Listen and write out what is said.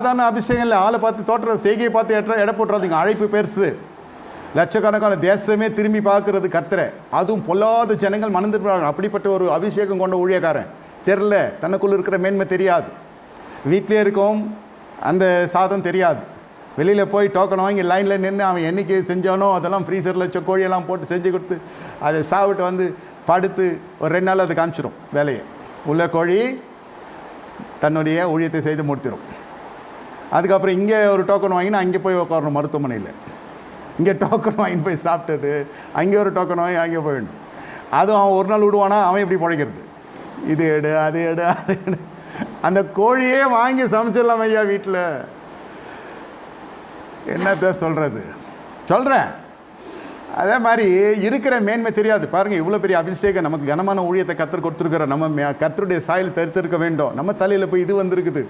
சாதாரண அபிஷேகம் இல்லை. ஆளை பார்த்து தோற்ற செய்கையை பார்த்து எடை போட்டுறாதீங்க. அழைப்பு பெருசு. லட்சக்கணக்கான தேசமே திரும்பி பார்க்கறது கர்த்தரை. அதுவும் பொல்லாத ஜனங்கள் மணந்துருப்பாங்க. அப்படிப்பட்ட ஒரு அபிஷேகம் கொண்ட ஊழியக்காரன். தெரில, தனக்குள்ளே இருக்கிற மேன்மை தெரியாது. வீட்டிலே இருக்கும் அந்த சாதம் தெரியாது. வெளியில் போய் டோக்கன் வாங்கி லைனில் நின்று அவன் என்றைக்கு செஞ்சானோ அதெல்லாம் ஃப்ரீசரில் கோழியெல்லாம் போட்டு செஞ்சு கொடுத்து அதை சாப்பிட்டு வந்து படுத்து ஒரு 2 நாள் அது காமிச்சிடும் வேலையை. உள்ள கோழி தன்னுடைய ஊழியத்தை செய்து முடித்திடும். அதுக்கப்புறம் இங்கே ஒரு டோக்கன் வாங்கினா அங்கே போய் உட்காரணும் மருத்துவமனையில். இங்கே டோக்கன் வாங்கின்னு போய் சாப்பிட்டுட்டு அங்கே ஒரு டோக்கன் வாங்கி அங்கே போயிடணும். அதுவும் அவன் ஒரு நாள் விடுவானா, அவன் எப்படி பிழைக்கிறது? இது எடு அது எடு அது எடு. அந்த கோழியே வாங்கி சமைச்சிடலாம் ஐயா வீட்டில். என்னத்த சொல்கிறது? சொல்கிறேன். அதே மாதிரி இருக்கிற மேன்மை தெரியாது. பாருங்கள், இவ்வளோ பெரிய அபிஷேகம் நமக்கு கனமான ஊழியத்தை கர்த்தர் கொடுத்துருக்குற. நம்ம கர்த்தருடைய சாயல் தரித்திருக்க வேண்டும். நம்ம தலையில் போய் இது வந்திருக்குது.